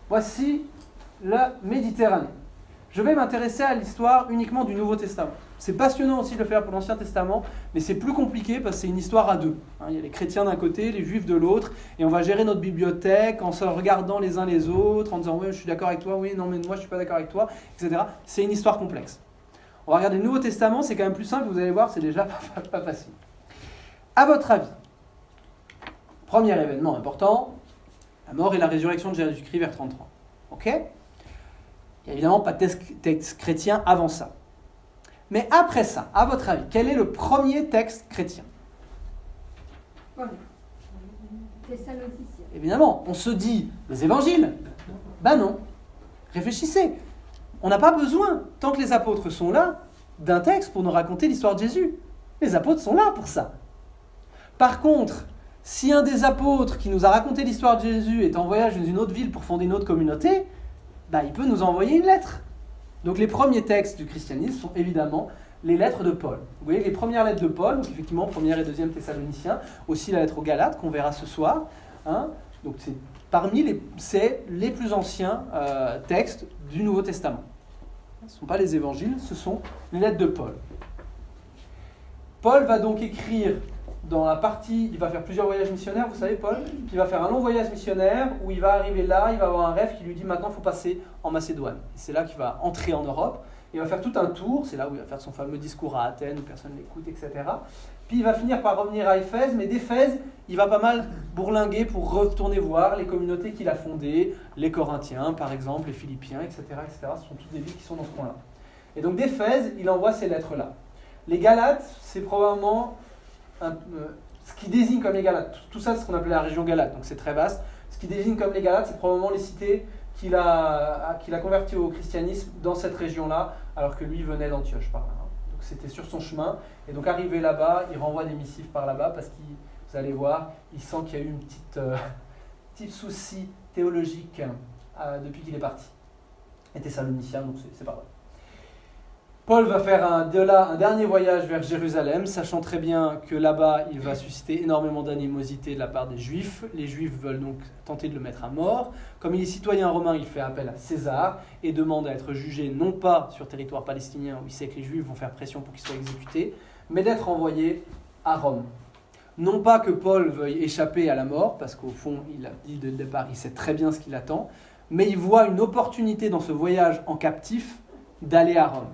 voici la Méditerranée. Je vais m'intéresser à l'histoire uniquement du Nouveau Testament. C'est passionnant aussi de le faire pour l'Ancien Testament, mais c'est plus compliqué parce que c'est une histoire à deux. Il y a les chrétiens d'un côté, les juifs de l'autre, et on va gérer notre bibliothèque en se regardant les uns les autres, en disant « oui, je suis d'accord avec toi, oui, non, mais moi je ne suis pas d'accord avec toi », etc. C'est une histoire complexe. On va regarder le Nouveau Testament, c'est quand même plus simple, vous allez voir, c'est déjà pas facile. À votre avis, premier événement important, la mort et la résurrection de Jésus-Christ vers 33. Ok ? Il n'y a évidemment pas de texte chrétien avant ça. Mais après ça, à votre avis, quel est le premier texte chrétien ? Thessaloniciens. Évidemment, on se dit les évangiles. Ben non. Réfléchissez. On n'a pas besoin, tant que les apôtres sont là, d'un texte pour nous raconter l'histoire de Jésus. Les apôtres sont là pour ça. Par contre, si un des apôtres qui nous a raconté l'histoire de Jésus est en voyage dans une autre ville pour fonder une autre communauté, ben, il peut nous envoyer une lettre. Donc les premiers textes du christianisme sont évidemment les lettres de Paul. Vous voyez les premières lettres de Paul, donc effectivement première et deuxième Thessaloniciens, aussi la lettre aux Galates qu'on verra ce soir. Donc c'est les plus anciens textes du Nouveau Testament. Ce ne sont pas les évangiles, ce sont les lettres de Paul. Paul va donc écrire dans la partie, il va faire plusieurs voyages missionnaires, vous savez Paul, puis il va faire un long voyage missionnaire où il va arriver là, il va avoir un rêve qui lui dit maintenant il faut passer en Macédoine. Et c'est là qu'il va entrer en Europe, il va faire tout un tour, c'est là où il va faire son fameux discours à Athènes où personne ne l'écoute, etc. Puis il va finir par revenir à Éphèse, mais d'Éphèse, il va pas mal bourlinguer pour retourner voir les communautés qu'il a fondées, les Corinthiens par exemple, les Philippiens, etc., etc. Ce sont toutes des villes qui sont dans ce coin-là. Et donc d'Éphèse, il envoie ces lettres-là. Les Galates, c'est probablement ce qui désigne comme les Galates. Tout ça, c'est ce qu'on appelait la région Galate, donc c'est très vaste. Ce qui désigne comme les Galates, c'est probablement les cités qu'il a converties au christianisme dans cette région-là, alors que lui venait d'Antioche par là. Donc c'était sur son chemin. Et donc arrivé là-bas, il renvoie des missives par là-bas parce qu'il, vous allez voir, il sent qu'il y a eu une petite souci théologique depuis qu'il est parti. Et Thessaloniciens, donc c'est pas vrai. Paul va faire de là un dernier voyage vers Jérusalem, sachant très bien que là-bas, il va susciter énormément d'animosité de la part des Juifs. Les Juifs veulent donc tenter de le mettre à mort. Comme il est citoyen romain, il fait appel à César et demande à être jugé non pas sur territoire palestinien où il sait que les Juifs vont faire pression pour qu'il soit exécuté, mais d'être envoyé à Rome. Non pas que Paul veuille échapper à la mort, parce qu'au fond, il a dit dès le départ, il sait très bien ce qui l'attend, mais il voit une opportunité dans ce voyage en captif d'aller à Rome.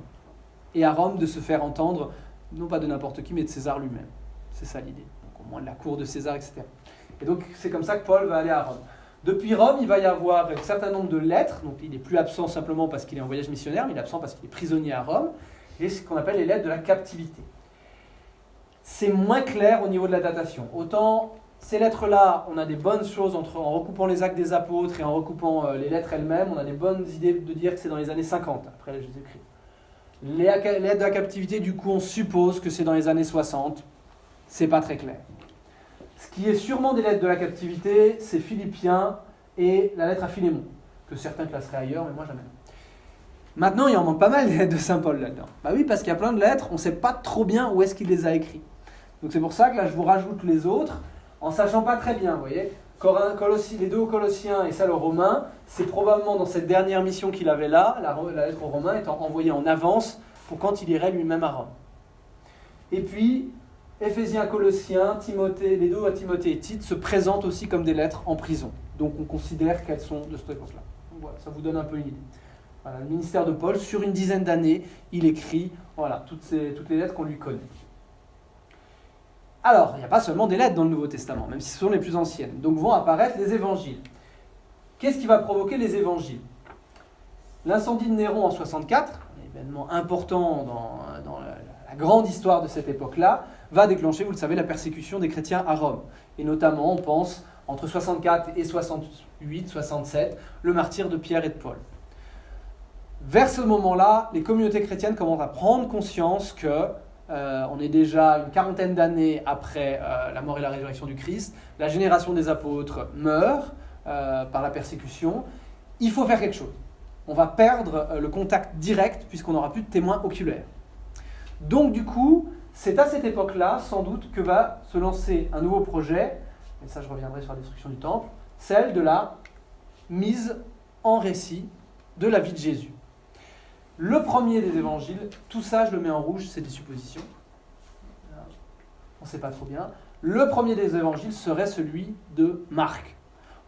Et à Rome de se faire entendre, non pas de n'importe qui, mais de César lui-même. C'est ça l'idée. Donc, au moins de la cour de César, etc. Et donc c'est comme ça que Paul va aller à Rome. Depuis Rome, il va y avoir un certain nombre de lettres, donc il n'est plus absent simplement parce qu'il est en voyage missionnaire, mais il est absent parce qu'il est prisonnier à Rome, et ce qu'on appelle les lettres de la captivité. C'est moins clair au niveau de la datation. Autant ces lettres-là, on a des bonnes choses en recoupant les actes des apôtres et en recoupant les lettres elles-mêmes, on a des bonnes idées de dire que c'est dans les années 50, après Jésus-Christ. Les lettres de la captivité, du coup, on suppose que c'est dans les années 60. C'est pas très clair. Ce qui est sûrement des lettres de la captivité, c'est Philippiens et la lettre à Philémon, que certains classeraient ailleurs, mais moi jamais. Maintenant, il en manque pas mal des lettres de Saint Paul là-dedans. Bah oui, parce qu'il y a plein de lettres, on ne sait pas trop bien où est-ce qu'il les a écrites. Donc c'est pour ça que là, je vous rajoute les autres, en sachant pas très bien, vous voyez. Les deux aux Colossiens et celle aux Romains, c'est probablement dans cette dernière mission qu'il avait là, la lettre aux Romains étant envoyée en avance pour quand il irait lui-même à Rome. Et puis, Éphésiens, Colossiens, Timothée, les deux à Timothée et Tite se présentent aussi comme des lettres en prison. Donc on considère qu'elles sont de cette époque-là. Donc voilà, ça vous donne un peu une idée. Voilà, le ministère de Paul, sur une dizaine d'années, il écrit toutes les lettres qu'on lui connaît. Alors, il n'y a pas seulement des lettres dans le Nouveau Testament, même si ce sont les plus anciennes. Donc vont apparaître les évangiles. Qu'est-ce qui va provoquer les évangiles ? L'incendie de Néron en 64, un événement important dans la grande histoire de cette époque-là, va déclencher, vous le savez, la persécution des chrétiens à Rome. Et notamment, on pense, entre 64 et 68, 67, le martyre de Pierre et de Paul. Vers ce moment-là, les communautés chrétiennes commencent à prendre conscience que on est déjà une quarantaine d'années après la mort et la résurrection du Christ. La génération des apôtres meurt par la persécution. Il faut faire quelque chose. On va perdre le contact direct puisqu'on n'aura plus de témoins oculaires. Donc du coup, c'est à cette époque-là, sans doute, que va se lancer un nouveau projet, et ça je reviendrai sur la destruction du temple, celle de la mise en récit de la vie de Jésus. Le premier des évangiles, tout ça je le mets en rouge, c'est des suppositions. On ne sait pas trop bien. Le premier des évangiles serait celui de Marc.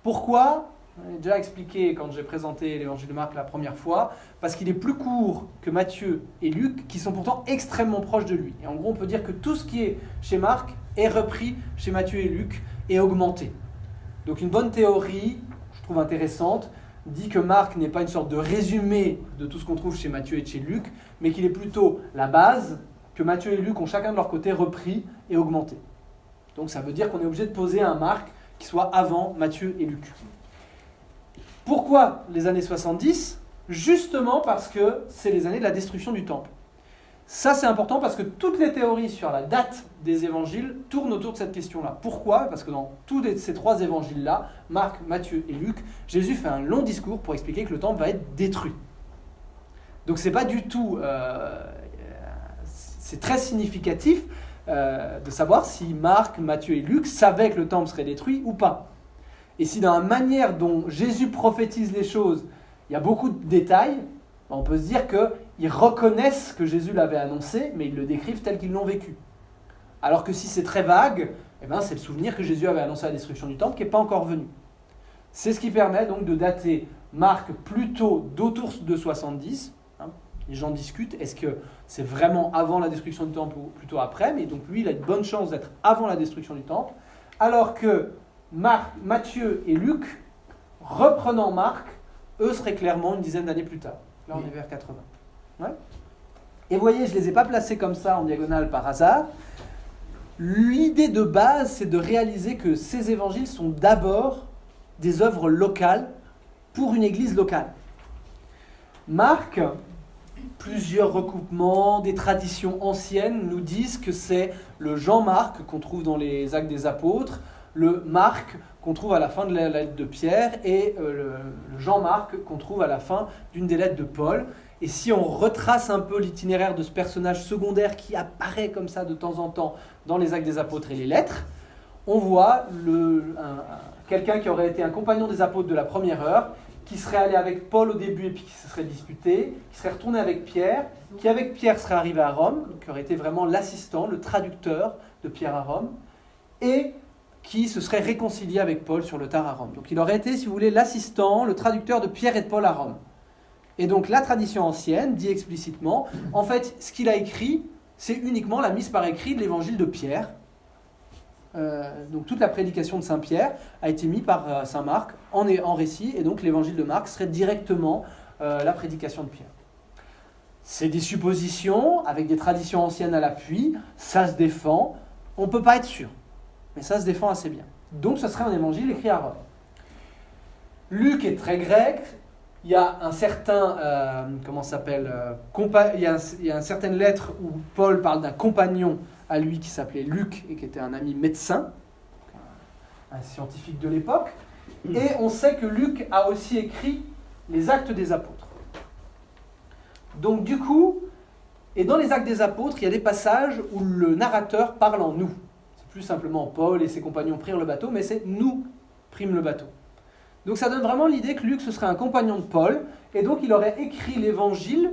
Pourquoi ? J'ai déjà expliqué quand j'ai présenté l'évangile de Marc la première fois, parce qu'il est plus court que Matthieu et Luc, qui sont pourtant extrêmement proches de lui. Et en gros, on peut dire que tout ce qui est chez Marc est repris chez Matthieu et Luc et augmenté. Donc une bonne théorie, je trouve intéressante, dit que Marc n'est pas une sorte de résumé de tout ce qu'on trouve chez Matthieu et chez Luc, mais qu'il est plutôt la base que Matthieu et Luc ont chacun de leur côté repris et augmenté. Donc ça veut dire qu'on est obligé de poser un Marc qui soit avant Matthieu et Luc. Pourquoi les années 70 ? Justement parce que c'est les années de la destruction du temple. Ça c'est important parce que toutes les théories sur la date des évangiles tournent autour de cette question-là. Pourquoi ? Parce que dans tous ces trois évangiles-là, Marc, Matthieu et Luc, Jésus fait un long discours pour expliquer que le temple va être détruit. Donc c'est pas du tout... c'est très significatif de savoir si Marc, Matthieu et Luc savaient que le temple serait détruit ou pas. Et si dans la manière dont Jésus prophétise les choses, il y a beaucoup de détails, on peut se dire qu'ils reconnaissent que Jésus l'avait annoncé, mais ils le décrivent tel qu'ils l'ont vécu. Alors que si c'est très vague, c'est le souvenir que Jésus avait annoncé la destruction du temple qui n'est pas encore venu. C'est ce qui permet donc de dater Marc plutôt d'autour de 70. Les gens discutent, est-ce que c'est vraiment avant la destruction du temple ou plutôt après ? Mais donc lui, il a une bonne chance d'être avant la destruction du temple. Alors que Matthieu et Luc, reprenant Marc, eux seraient clairement une dizaine d'années plus tard. Là, on est vers 80. Ouais. Et vous voyez, je ne les ai pas placés comme ça en diagonale par hasard. L'idée de base, c'est de réaliser que ces évangiles sont d'abord des œuvres locales pour une église locale. Marc, plusieurs recoupements, des traditions anciennes nous disent que c'est le Jean-Marc qu'on trouve dans les Actes des Apôtres, le Marc qu'on trouve à la fin de la lettre de Pierre et le Jean-Marc qu'on trouve à la fin d'une des lettres de Paul. Et si on retrace un peu l'itinéraire de ce personnage secondaire qui apparaît comme ça de temps en temps dans les Actes des Apôtres et les lettres, on voit quelqu'un qui aurait été un compagnon des apôtres de la première heure, qui serait allé avec Paul au début et puis qui se serait disputé, qui serait retourné avec Pierre, qui avec Pierre serait arrivé à Rome, qui aurait été vraiment l'assistant, le traducteur de Pierre à Rome, et qui se serait réconcilié avec Paul sur le tard à Rome. Donc il aurait été, si vous voulez, l'assistant, le traducteur de Pierre et de Paul à Rome. Et donc la tradition ancienne dit explicitement, en fait, ce qu'il a écrit, c'est uniquement la mise par écrit de l'évangile de Pierre. Donc toute la prédication de Saint Pierre a été mise par Saint Marc en récit, et donc l'évangile de Marc serait directement la prédication de Pierre. C'est des suppositions, avec des traditions anciennes à l'appui, ça se défend, on ne peut pas être sûr, mais ça se défend assez bien. Donc ce serait un évangile écrit à Rome. Luc est très grec, il y a un certain, il y a une certaine lettre où Paul parle d'un compagnon à lui qui s'appelait Luc et qui était un ami médecin, un scientifique de l'époque. Et on sait que Luc a aussi écrit les Actes des Apôtres. Donc du coup, et dans les Actes des Apôtres, il y a des passages où le narrateur parle en nous. C'est plus simplement Paul et ses compagnons prirent le bateau, mais c'est nous prîmes le bateau. Donc ça donne vraiment l'idée que Luc, ce serait un compagnon de Paul, et donc il aurait écrit l'évangile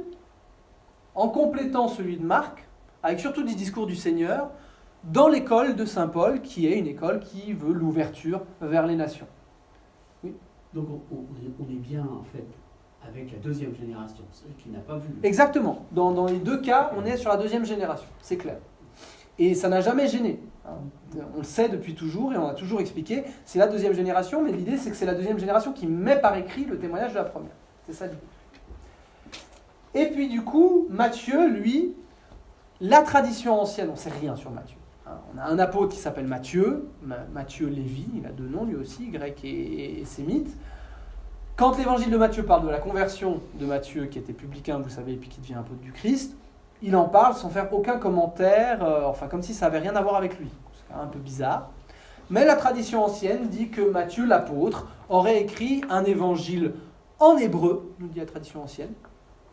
en complétant celui de Marc, avec surtout des discours du Seigneur, dans l'école de Saint Paul, qui est une école qui veut l'ouverture vers les nations. Oui. Donc on est bien, en fait, avec la deuxième génération, celle qui n'a pas vu. Exactement. Dans les deux cas, on est sur la deuxième génération, c'est clair. Et ça n'a jamais gêné. On le sait depuis toujours, et on a toujours expliqué, c'est la deuxième génération, mais l'idée c'est que c'est la deuxième génération qui met par écrit le témoignage de la première. C'est ça l'idée. Et puis du coup, Matthieu, lui, la tradition ancienne, on ne sait rien sur Matthieu. On a un apôtre qui s'appelle Matthieu, Matthieu Lévi, il a deux noms lui aussi, grec et sémite. Quand l'évangile de Matthieu parle de la conversion de Matthieu, qui était publicain, vous savez, et puis qui devient apôtre du Christ, il en parle sans faire aucun commentaire, comme si ça n'avait rien à voir avec lui. C'est un peu bizarre. Mais la tradition ancienne dit que Matthieu, l'apôtre, aurait écrit un évangile en hébreu, nous dit la tradition ancienne.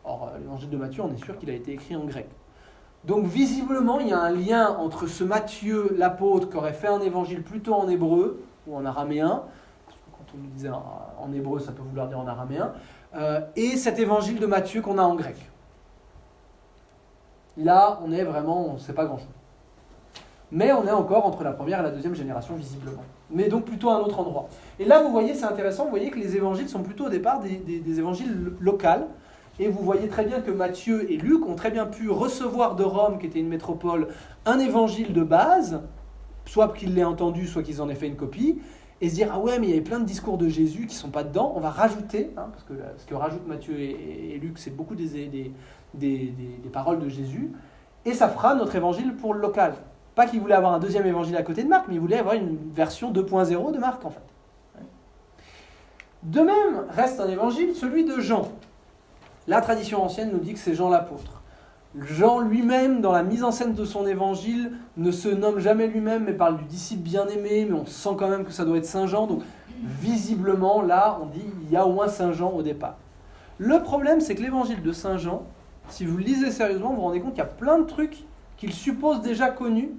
Or, l'évangile de Matthieu, on est sûr qu'il a été écrit en grec. Donc, visiblement, il y a un lien entre ce Matthieu, l'apôtre, qui aurait fait un évangile plutôt en hébreu, ou en araméen, quand on nous disait en hébreu, ça peut vouloir dire en araméen, et cet évangile de Matthieu qu'on a en grec. Là, on est vraiment, on ne sait pas grand-chose. Mais on est encore entre la première et la deuxième génération, visiblement. Mais donc plutôt à un autre endroit. Et là, vous voyez, c'est intéressant, vous voyez que les évangiles sont plutôt au départ des évangiles locaux. Et vous voyez très bien que Matthieu et Luc ont très bien pu recevoir de Rome, qui était une métropole, un évangile de base, soit qu'ils l'aient entendu, soit qu'ils en aient fait une copie, et se dire « Ah ouais, mais il y avait plein de discours de Jésus qui ne sont pas dedans, on va rajouter, parce que ce que rajoutent Matthieu et Luc, c'est beaucoup des paroles de Jésus, et ça fera notre évangile pour le local. » Pas qu'ils voulaient avoir un deuxième évangile à côté de Marc, mais ils voulaient avoir une version 2.0 de Marc, en fait. De même, reste un évangile, celui de Jean. La tradition ancienne nous dit que c'est Jean l'apôtre. Jean lui-même, dans la mise en scène de son évangile, ne se nomme jamais lui-même, mais parle du disciple bien-aimé, mais on sent quand même que ça doit être Saint Jean. Donc, visiblement, là, on dit il y a au moins Saint Jean au départ. Le problème, c'est que l'évangile de Saint Jean, si vous le lisez sérieusement, vous vous rendez compte qu'il y a plein de trucs qu'il suppose déjà connus,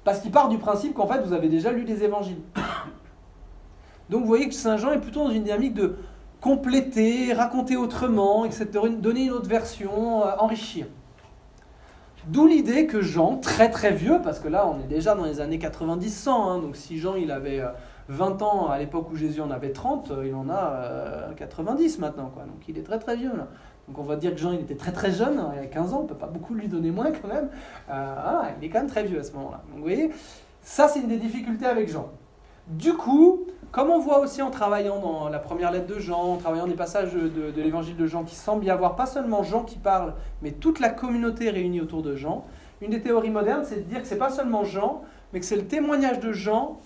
parce qu'il part du principe qu'en fait, vous avez déjà lu des évangiles. Donc, vous voyez que Saint Jean est plutôt dans une dynamique de compléter, raconter autrement, etc., donner une autre version, enrichir. D'où l'idée que Jean, très très vieux, parce que là on est déjà dans les années 90-100, donc si Jean il avait 20 ans à l'époque où Jésus en avait 30, il en a 90 maintenant, quoi. Donc il est très très vieux là. Donc on va dire que Jean il était très très jeune, il a 15 ans, on ne peut pas beaucoup lui donner moins quand même. Il est quand même très vieux à ce moment-là. Donc vous voyez, ça c'est une des difficultés avec Jean. Du coup, comme on voit aussi en travaillant dans la première lettre de Jean, en travaillant des passages de l'évangile de Jean qui semble y avoir pas seulement Jean qui parle, mais toute la communauté réunie autour de Jean, une des théories modernes, c'est de dire que c'est pas seulement Jean, mais que c'est le témoignage de Jean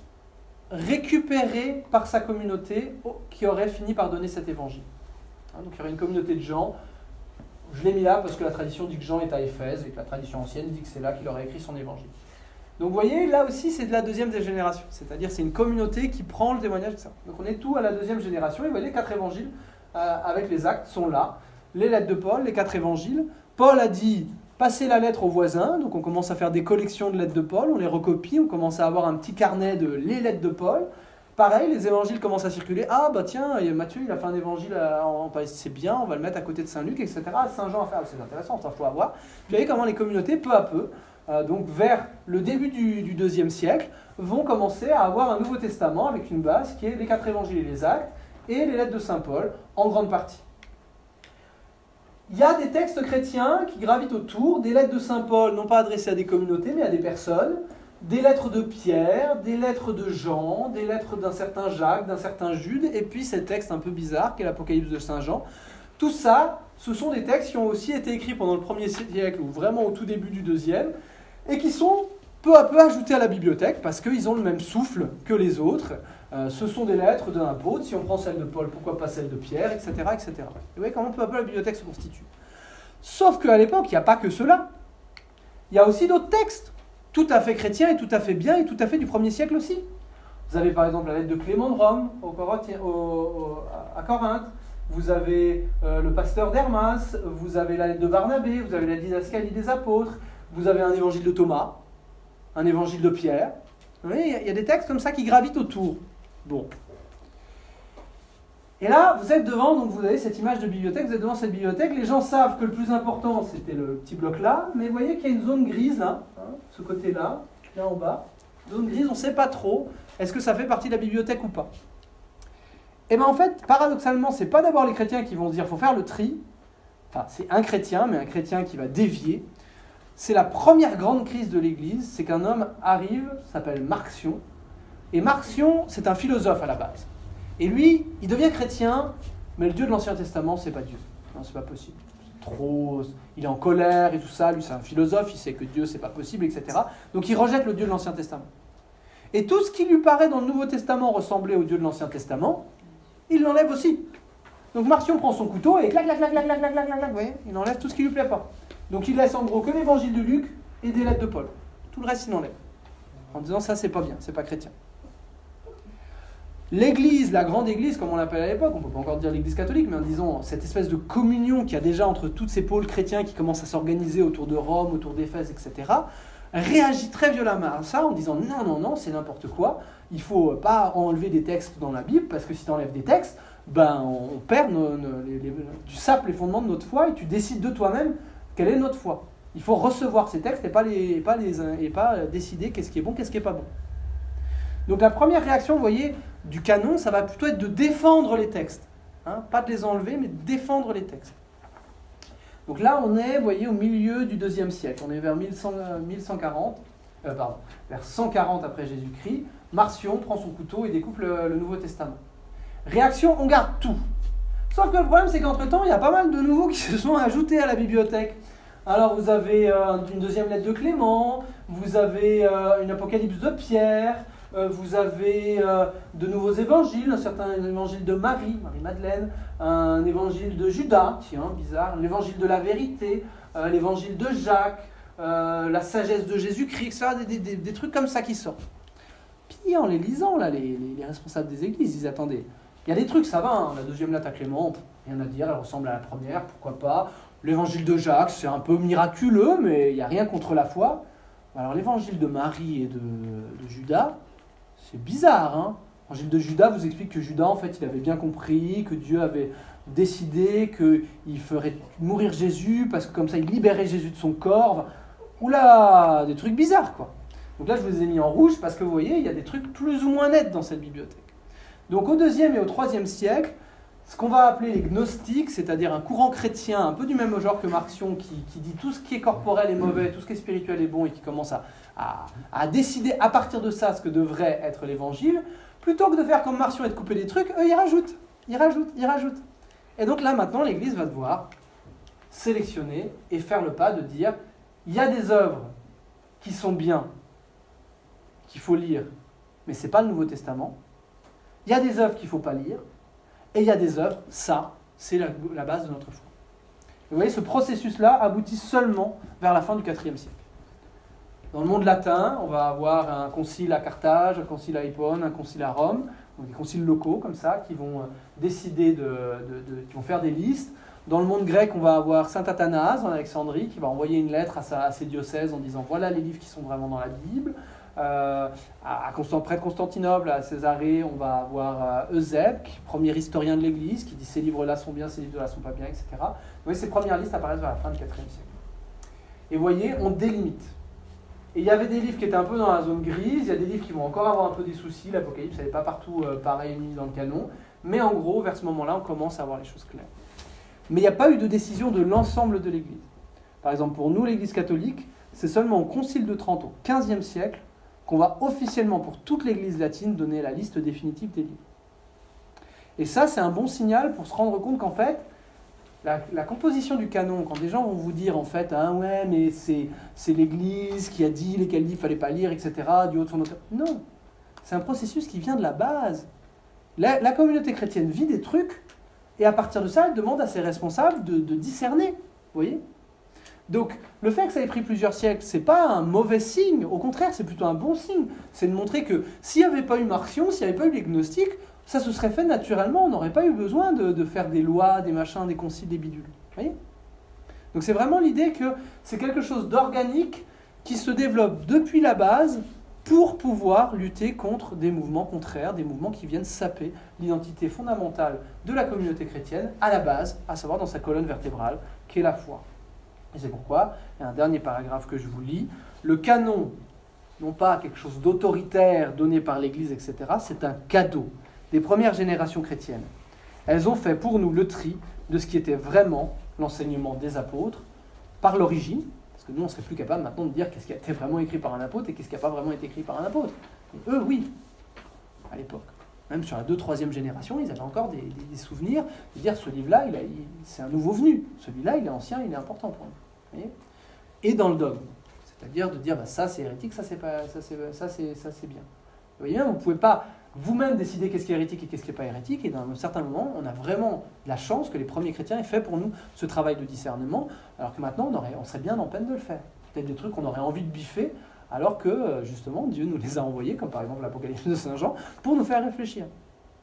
récupéré par sa communauté qui aurait fini par donner cet évangile. Donc il y aurait une communauté de Jean. Je l'ai mis là parce que la tradition dit que Jean est à Éphèse et que la tradition ancienne dit que c'est là qu'il aurait écrit son évangile. Donc vous voyez, là aussi c'est de la deuxième des générations, c'est-à-dire c'est une communauté qui prend le témoignage de ça. Donc on est tout à la deuxième génération, et vous voyez les 4 évangiles avec les actes sont là, les lettres de Paul, les 4 évangiles. Paul a dit passez la lettre aux voisins, donc on commence à faire des collections de lettres de Paul, on les recopie, on commence à avoir un petit carnet de les lettres de Paul. Pareil, les évangiles commencent à circuler, ah bah tiens, Matthieu il a fait un évangile en Palestine, c'est bien, on va le mettre à côté de Saint Luc, etc. Saint Jean a fait, c'est intéressant, ça faut avoir. Puis vous voyez comment les communautés, peu à peu, donc vers le début du IIe siècle, vont commencer à avoir un Nouveau Testament avec une base qui est les 4 évangiles et les actes, et les lettres de Saint Paul, en grande partie. Il y a des textes chrétiens qui gravitent autour, des lettres de Saint Paul, non pas adressées à des communautés, mais à des personnes, des lettres de Pierre, des lettres de Jean, des lettres d'un certain Jacques, d'un certain Jude, et puis ces textes un peu bizarres qu'est l'Apocalypse de Saint Jean. Tout ça, ce sont des textes qui ont aussi été écrits pendant le 1er siècle, ou vraiment au tout début du 2e, et qui sont peu à peu ajoutés à la bibliothèque, parce qu'ils ont le même souffle que les autres. Ce sont des lettres d'un apôtre, si on prend celle de Paul, pourquoi pas celle de Pierre, etc. etc. Et vous voyez comment peu à peu la bibliothèque se constitue. Sauf qu'à l'époque, il n'y a pas que cela. Il y a aussi d'autres textes, tout à fait chrétiens et tout à fait bien, et tout à fait du 1er siècle aussi. Vous avez par exemple la lettre de Clément de Rome à Corinthe, vous avez le pasteur d'Hermas, vous avez la lettre de Barnabé, vous avez la didascalie des apôtres, vous avez un évangile de Thomas, un évangile de Pierre. Vous voyez, il y a des textes comme ça qui gravitent autour. Bon. Et là, vous êtes devant, donc vous avez cette image de bibliothèque, vous êtes devant cette bibliothèque, les gens savent que le plus important, c'était le petit bloc là, mais vous voyez qu'il y a une zone grise là, ce côté-là, là en bas. Zone grise, on ne sait pas trop, est-ce que ça fait partie de la bibliothèque ou pas? Et bien en fait, paradoxalement, c'est pas d'abord les chrétiens qui vont se dire, il faut faire le tri, enfin c'est un chrétien, mais un chrétien qui va dévier. C'est la première grande crise de l'Église, c'est qu'un homme arrive, s'appelle Marcion, et Marcion, c'est un philosophe à la base. Et lui, il devient chrétien, mais le Dieu de l'Ancien Testament, c'est pas Dieu. Non, c'est pas possible. C'est trop, il est en colère et tout ça, lui c'est un philosophe, il sait que Dieu c'est pas possible, etc. Donc il rejette le Dieu de l'Ancien Testament. Et tout ce qui lui paraît dans le Nouveau Testament ressembler au Dieu de l'Ancien Testament, il l'enlève aussi. Donc Marcion prend son couteau et clac, clac, clac, clac, clac, clac, clac, clac, vous voyez, il enlève tout ce qui lui plaît pas. Donc il laisse en gros que l'évangile de Luc et des lettres de Paul. Tout le reste il enlève. En disant ça c'est pas bien, c'est pas chrétien. L'Église, la grande Église, comme on l'appelle à l'époque, on ne peut pas encore dire l'Église catholique, mais en disant cette espèce de communion qu'il y a déjà entre tous ces pôles chrétiens qui commencent à s'organiser autour de Rome, autour d'Éphèse, etc., réagit très violemment à ça en disant non, non, non, c'est n'importe quoi. Il ne faut pas enlever des textes dans la Bible, parce que si tu enlèves des textes, on perd tu sapes les fondements de notre foi et tu décides de toi-même quelle est notre foi. Il faut recevoir ces textes et pas décider qu'est-ce qui est bon, qu'est-ce qui n'est pas bon. Donc la première réaction, vous voyez, du canon, ça va plutôt être de défendre les textes. Hein, pas de les enlever, mais de défendre les textes. Donc là, on est, vous voyez, au milieu du IIe siècle. On est vers 1140, vers 140 après Jésus-Christ. Marcion prend son couteau et découpe le Nouveau Testament. Réaction, on garde tout. Sauf que le problème, c'est qu'entre-temps, il y a pas mal de nouveaux qui se sont ajoutés à la bibliothèque. Alors, vous avez une deuxième lettre de Clément, vous avez une apocalypse de Pierre, vous avez de nouveaux évangiles, un certain évangile de Marie-Madeleine, un évangile de Judas, tiens, bizarre, l'évangile de la vérité, l'évangile de Jacques, la sagesse de Jésus-Christ, etc., des trucs comme ça qui sortent. Puis en les lisant, là, les responsables des églises disent, attendez, il y a des trucs, ça va, hein, la deuxième lettre à Clément, rien à dire, elle ressemble à la première, pourquoi pas. L'évangile de Jacques, c'est un peu miraculeux, mais il n'y a rien contre la foi. Alors l'évangile de Marie et de Judas, c'est bizarre, hein. L'évangile de Judas vous explique que Judas, en fait, il avait bien compris, que Dieu avait décidé qu'il ferait mourir Jésus, parce que comme ça, il libérait Jésus de son corps. Oula, des trucs bizarres, quoi. Donc là, je vous ai mis en rouge, parce que vous voyez, il y a des trucs plus ou moins nets dans cette bibliothèque. Donc au IIe et au IIIe siècle, ce qu'on va appeler les gnostiques, c'est-à-dire un courant chrétien un peu du même genre que Marcion, qui dit tout ce qui est corporel est mauvais, tout ce qui est spirituel est bon, et qui commence à décider à partir de ça ce que devrait être l'évangile, plutôt que de faire comme Marcion et de couper des trucs, eux ils rajoutent. Et donc là maintenant l'Église va devoir sélectionner et faire le pas de dire, il y a des œuvres qui sont bien, qu'il faut lire, mais ce n'est pas le Nouveau Testament. Il y a des œuvres qu'il ne faut pas lire, et il y a des œuvres, ça, c'est la base de notre foi. Et vous voyez, ce processus-là aboutit seulement vers la fin du IVe siècle. Dans le monde latin, on va avoir un concile à Carthage, un concile à Hippone, un concile à Rome, donc des conciles locaux comme ça, qui vont décider qui vont faire des listes. Dans le monde grec, on va avoir saint Athanase en Alexandrie, qui va envoyer une lettre à ses diocèses en disant « voilà les livres qui sont vraiment dans la Bible ». Près de Constantinople, à Césarée, on va avoir Eusèbe, premier historien de l'Église, qui dit ces livres-là sont bien, ces livres-là sont pas bien, etc. Vous voyez, ces premières listes apparaissent vers la fin du IVe siècle. Et vous voyez, on délimite. Et il y avait des livres qui étaient un peu dans la zone grise, il y a des livres qui vont encore avoir un peu des soucis, l'Apocalypse, elle n'est pas partout pareil mis dans le canon, mais en gros, vers ce moment-là, on commence à avoir les choses claires. Mais il n'y a pas eu de décision de l'ensemble de l'Église. Par exemple, pour nous, l'Église catholique, c'est seulement au Concile de Trente, au XVe siècle, qu'on va officiellement, pour toute l'Église latine, donner la liste définitive des livres. Et ça, c'est un bon signal pour se rendre compte qu'en fait, la composition du canon, quand des gens vont vous dire, en fait, ah ouais, mais c'est l'Église qui a dit lesquels livres il ne fallait pas lire, etc., du haut de son autorité. Non, c'est un processus qui vient de la base. La communauté chrétienne vit des trucs, et à partir de ça, elle demande à ses responsables de discerner. Vous voyez ? Donc, le fait que ça ait pris plusieurs siècles, c'est pas un mauvais signe, au contraire, c'est plutôt un bon signe. C'est de montrer que s'il n'y avait pas eu Marcion, s'il n'y avait pas eu les gnostiques, ça se serait fait naturellement, on n'aurait pas eu besoin de faire des lois, des machins, des conciles, des bidules. Vous voyez ? Donc c'est vraiment l'idée que c'est quelque chose d'organique qui se développe depuis la base pour pouvoir lutter contre des mouvements contraires, des mouvements qui viennent saper l'identité fondamentale de la communauté chrétienne à la base, à savoir dans sa colonne vertébrale, qui est la foi. Et c'est pourquoi, il y a un dernier paragraphe que je vous lis, le canon, non pas quelque chose d'autoritaire donné par l'Église, etc., c'est un cadeau des premières générations chrétiennes. Elles ont fait pour nous le tri de ce qui était vraiment l'enseignement des apôtres, par l'origine, parce que nous, on ne serait plus capable maintenant de dire qu'est-ce qui a été vraiment écrit par un apôtre et qu'est-ce qui n'a pas vraiment été écrit par un apôtre. Et eux, oui, à l'époque. Même sur la 2e, 3e génération, ils avaient encore des souvenirs de dire ce livre-là, c'est un nouveau venu. Celui-là, il est ancien, il est important pour nous. Vous voyez ? Et dans le dogme, c'est-à-dire de dire ça c'est hérétique, ça c'est bien. Vous voyez bien, vous ne pouvez pas vous-même décider qu'est-ce qui est hérétique et qu'est-ce qui n'est pas hérétique, et dans un certain moment, on a vraiment la chance que les premiers chrétiens aient fait pour nous ce travail de discernement, alors que maintenant, on serait bien en peine de le faire. Peut-être des trucs qu'on aurait envie de biffer, alors que, justement, Dieu nous les a envoyés, comme par exemple l'Apocalypse de Saint Jean, pour nous faire réfléchir.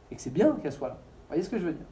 Et que c'est bien qu'elle soit là. Vous voyez ce que je veux dire ?